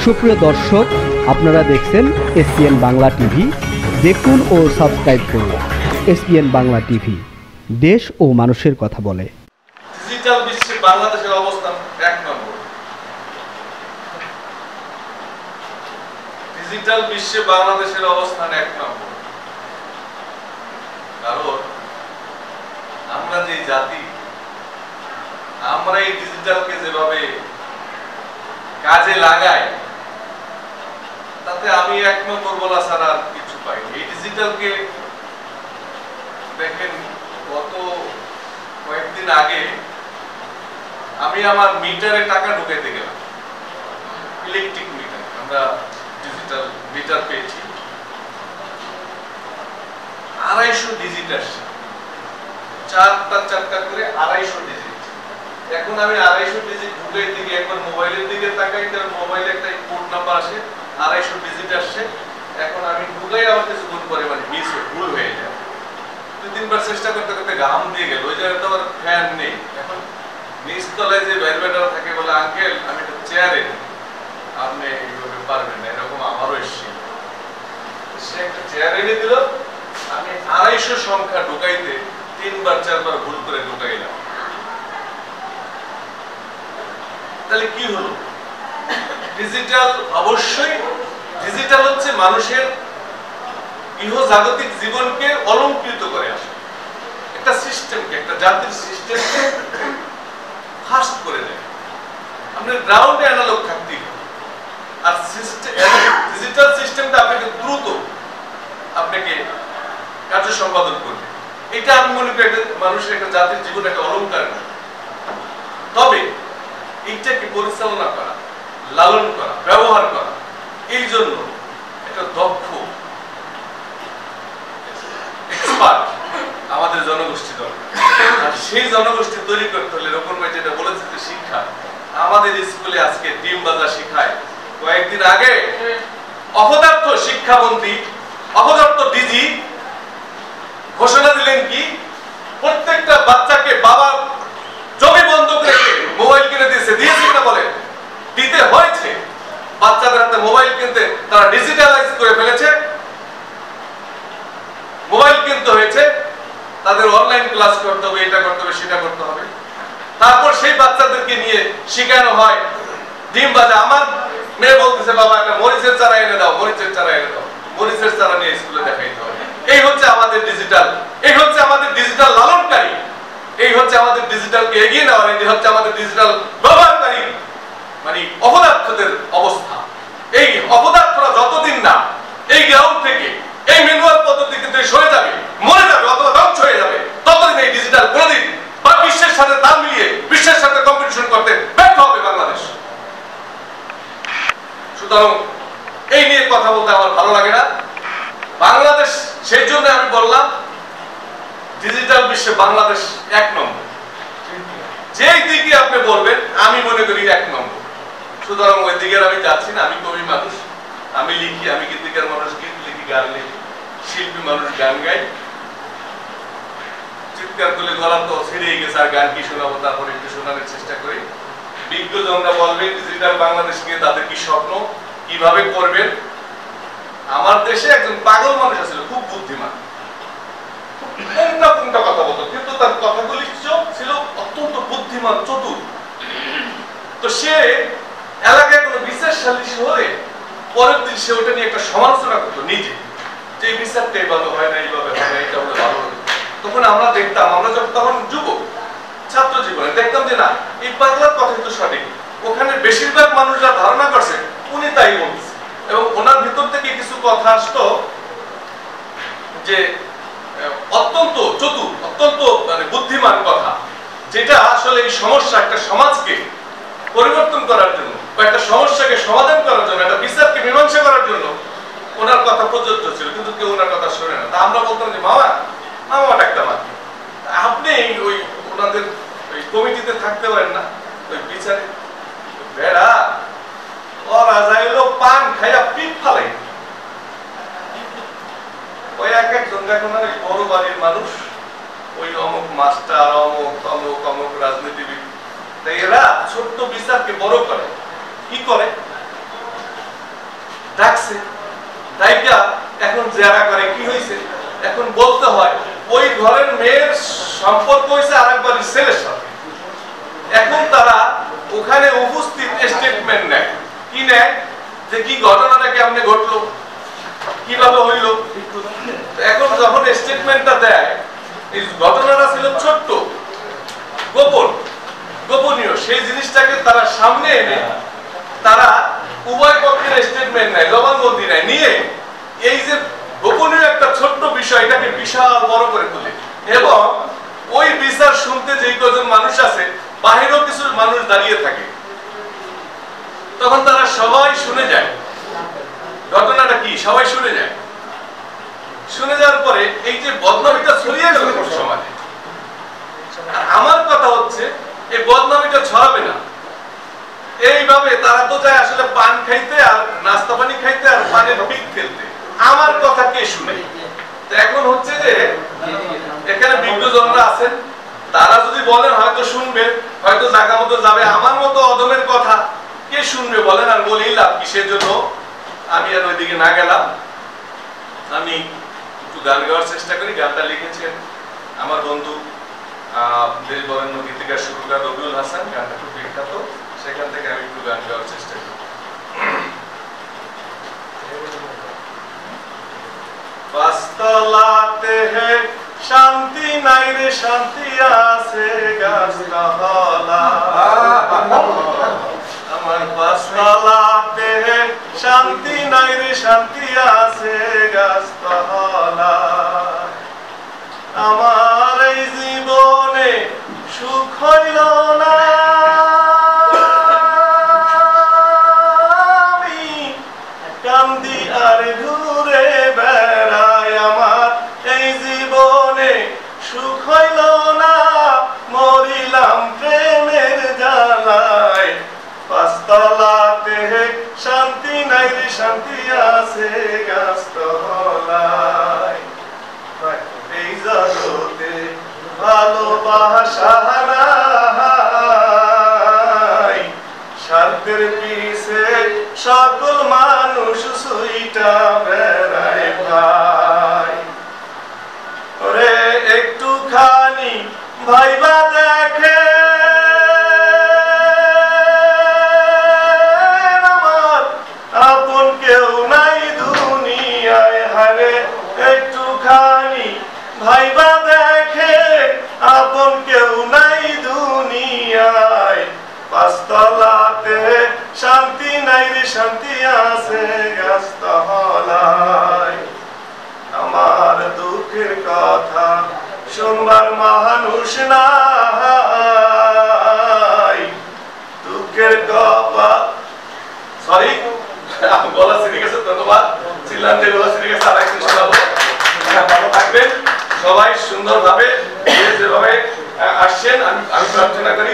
সুপ্রিয় দর্শক, আপনারা দেখছেন এসপিএন বাংলা টিভি। দেখুন ও সাবস্ক্রাইব করুন এসপিএন বাংলা টিভি, দেশ ও মানুষের কথা বলে। ডিজিটাল বিশ্বে বাংলাদেশের অবস্থান এক নম্বর। ডিজিটাল বিশ্বে বাংলাদেশের অবস্থান এক নম্বর, কারণ আমরা যে জাতি, আমরা এই ডিজিটালকে যেভাবে কাজে লাগাই, তাতে আমি এক নম্বর বলা ছাড়া আর কিছু পাইনি। এই ডিজিটালকে দেখেন, গত কয়েকদিন আগে আমি আমার মিটারে টাকা ঢুকাইতে গেলাম, ইলেকট্রিক মিটার, আমরা ডিজিটাল মিটার পেয়েছি, 250 ডিজিট আসছে, চারটা করে 250 ডিজিট। এখন আমি 250 ডিজিট ঢুকাইতে গিয়ে একবার মোবাইলের দিকে তাকাই, তার মোবাইলে একটা কোড নাম্বার আসে, 250 ডিজিট আসছে। এখন আমি ঢুকাই, আমার কিছুক্ষণ পরে ভুল হয়ে যায়। 2-3 বার চেষ্টা করতে করতে ঘাম দিয়ে গেল। ওই জায়গায় তো আমার ফ্যান নেই। এখন নিচতলায় যে ব্যারবেটার থাকে বলে, আঙ্কেল আমি একটা চেয়ারে, আপনি এইভাবে পারবেন না, এরকম আমারও এসছে। সে একটা চেয়ার এনে দিল, আমি 250 সংখ্যা ঢুকাইতে 3-4 বার ভুল করে ঢুকাইলাম। তাহলে কি হলো? ডিজিটাল, অবশ্যই ডিজিটাল হচ্ছে মানুষের ইহজাগতিক জীবনকে অলংকৃত করে আসে, একটা সিস্টেমকে, একটা জাতির সিস্টেমকে ফাস্ট করে দেয়। আপনার গ্রাউন্ডে অ্যানালগ থাকতেই হবে, আর ডিজিটাল সিস্টেমটা আপনাকে দ্রুত আপনাকে কার্য সম্পাদন করবে। এটা আমি মনে করি মানুষের, একটা জাতির জীবন একটা অলংকার। তবে এইটাকে পরিচালনা করা, লালন করা, ব্যবহার করা, এই জন্য একটা দক্ষ এক্সপার্ট আমাদের জনগোষ্ঠী দরকার। আর সেই জনগোষ্ঠী তৈরি করতে হলে রোকন ভাই যেটা বলেছে যে শিক্ষা, আমাদের স্কুলে আজকে ডিম ভাজা শিখায়। কয়েকদিন আগে অপদার্থ শিক্ষামন্ত্রী, অপদার্থ ডিজি ঘোষণা দিলেন কি, প্রত্যেকটা বাচ্চাকে বাবা জমি বন্ধক রেখে মোবাইল কিনে দিয়েছে। দিয়েছে কিনা বলে? দিতে হয়েছে। বাচ্চাদের হাতে মোবাইল কিনতে তারা ডিজিটালাইজ করে ফেলেছে, মোবাইল কিনতে হয়েছে, তাদের অনলাইন ক্লাস করতে হবে, এটা করতে হবে, সেটা করতে হবে। তারপর সেই বাচ্চাদেরকে নিয়ে শেখানো হয় ডিম ভাজা। আমার মেয়ে বলতেছে, বাবা একটা মরিচের চারা এনে দাও, মরিচের চারা এনে দাও, মরিচের চারা নিয়ে স্কুলে দেখাইতে হবে। এই হচ্ছে আমাদের ডিজিটাল, এই হচ্ছে আমাদের ডিজিটাল লালনকারী, এই হচ্ছে আমাদের ডিজিটালকে এগিয়ে নেওয়ার, এই হচ্ছে আমাদের ডিজিটাল ব্যবহারকারী, মানে অপদার্থদের অবস্থা। এই অপদার্থরা যতদিন না এই গ্রাউন্ড থেকে, এই ম্যানুয়াল পদ্ধতি থেকে সরে যাবে, মরে যাবে অথবা ধ্বংস হয়ে যাবে, ততদিন এই ডিজিটাল কোনদিন বা বিশ্বের সাথে তাল মিলিয়ে বিশ্বের সাথে কম্পিটিশন করতে ব্যর্থ হবে বাংলাদেশ। সুতরাং এই নিয়ে কথা বলতে আমার ভালো লাগে না। বাংলাদেশ, সেই জন্য আমি বললাম ডিজিটাল বিশ্বে বাংলাদেশ এক নম্বর। যেই দিকে আপনি বলবেন আমি মনে করি এক নম্বর। সুতরাং ওই দিকের আমি যাচ্ছি না। আমি কবি মানুষ, আমি লিখি, আমি গীতিকার মানুষ, গীত লিখি, গান লিখি, শিল্পী মানুষ, গান গাই। চিৎকার করলে গলা তো ছেড়েই গেছে, আর গান কি শোনাবো? তারপরে একটু শোনানোর চেষ্টা করি। বিজ্ঞজনরা বলবে ডিজিটাল বাংলাদেশ নিয়ে তাদের কি স্বপ্ন, কিভাবে করবেন। আমার দেশে একজন পাগল মানুষ আছিল, খুব বুদ্ধিমান, কোনটা কথা বলতো, কিন্তু তার কথাগুলি ছিল অত্যন্ত বুদ্ধিমান, চতুর। তো সে এলাকায় কোনো বিচার সালিশ হলে পরের দিন সে ওটা নিয়ে একটা সমালোচনা করতো নিজে, যে এই বিচারটা এইভাবে হয় না, এইভাবে হয় না, এটা হলে ভালো হবে। তখন আমরা দেখতাম, আমরা যখন তখন যুবক ছাত্র জীবনে দেখতাম যে না, এই পাগলার কথাই তো সঠিক। ওখানে বেশিরভাগ মানুষরা ধারণা করছে উনি তাই বলছে, এবং ওনার ভিতর থেকে কিছু কথা আসতো যে অত্যন্ত চতুর, অত্যন্ত মানে বুদ্ধিমান কথা, যেটা আসলে এই সমস্যা, একটা সমাজকে পরিবর্তন করার জন্য বা একটা সমস্যাকে সমাধান করার জন্য, একটা বিচারকে মীমাংসা করার জন্য ওনার কথা প্রযোজ্য ছিল, কিন্তু কেউ ওনার কথা শোনে না। তা আমরা বলতাম যে মামা ডাক্তার মাতি, আপনি ওই ওনাদের ওই কমিটিতে থাকতে পারেন না, ওই বিচারে বেড়া ওরা যাইলো পান খাইয়া পিঠ ফালাই। ওই এক একজন দেখুন না, বড় বাড়ির মানুষ, ওই অমুক মাস্টার, অমুক অমুক অমুক রাজনীতিবিদ, তাই এরা ছোট্ট বিচারকে বড় করে। কি করে? ডাকছে, দায়িকা এখন জেরা করে কি হয়েছে, এখন বলতে হয় ওই ঘরের মেয়ের সম্পর্ক হয়েছে আরেকবারের ছেলের সাথে। এখন তারা ওখানে উপস্থিত স্টেটমেন্ট নেয়। কি নেয়? যে কি ঘটনাটা কেমনে ঘটলো, কিভাবে হইল। এখন যখন স্টেটমেন্টটা দেয়, এই ঘটনাটা ছিল ছোট্ট, গোপনীয়, সেই জিনিসটাকে তারা সামনে এনে তারা উভয় পক্ষের স্টেটমেন্ট নেয়, জবানবন্দি নেয়, নিয়ে এই যে গোপনীয় একটা ছোট্ট বিষয় এটাকে বিশাল বড় করে তোলে। এবং ওই বিচার শুনতে যেই কজন মানুষ আছে, বাহিরেও কিছু মানুষ দাঁড়িয়ে থাকে, তখন তারা সবাই শুনে যায় ঘটনাটা কি, সবাই শুনে যায়। শুনে যাওয়ার পরে এই যে বদনামিটা ছড়িয়ে গেল সমাজে, আমার কথা হচ্ছে এই বদনামিটা ছড়াবে না এইভাবে। তারা তো যায় আসলে পান খাইতে আর নাস্তা পানি খাইতে আর পানের পিক ফেলতে। আমার কথা কে শুনে? এখন হচ্ছে যে এখানে বিজ্ঞজনরা আছেন, তারা যদি বলেন হয়তো শুনবে, হয়তো জায়গা মতো যাবে। আমার মতো অদমের কথা কে শুনবে বলেন? আর বলি লাভ কিসের জন্য? আমি আর ওইদিকে না গেলাম। আমি একটু গান গাওয়ার চেষ্টা করি। গানটা লিখেছেন আমার বন্ধু দেশ বরেণ্য গীতিকার সুরকার রবিউল হাসান। গানটা খুব বিখ্যাত, সেখান থেকে আমি একটু গান গাওয়ার চেষ্টা করি। পাঁচতলাতে হে শান্তি নাই রে, শান্তি আছে গাছতলা। আমার পাঁচতলাতে হে শান্তি নাই রে, শান্তি আছে গাছতলা। আমার এই জীবনে সুখ হইল না, আমি কান্দি আর ঘুরে বেড়াই। আমার এই জীবনে সুখ হইল না, মরিলাম প্রেমের জ্বালায়। পাঁচতলাতে শান্তি নাই রে, শান্তি আছে গাছতলায়। এই জগতে ভালোবাসা নাই, স্বার্থের পিছে সকল মানুষ সুইটা বেড়ায় ভাই। ওরে একটুখানি ভাইবা দেখে আমার আপন কেউ নাই দুনিয়ায়। হারে একটুখানি ভাইবা দেখে আপন কেউ নাই দুনিয়ায়। পাঁচতলাতে শান্তি নাই রে, শান্তি আছে গাছতলায়। আমার দুঃখের কথা শুনবার মানুষ নাই, দুঃখের কথা সরি গলা ছিঁড়ে গেছে। ধন্যবাদ। ছিলাম যে গলা ছিঁড়ে গেছে, আরেকদিন শোনাবো। ভালো থাকবেন সবাই, সুন্দরভাবে যেভাবে আসছেন আমি প্রার্থনা করি।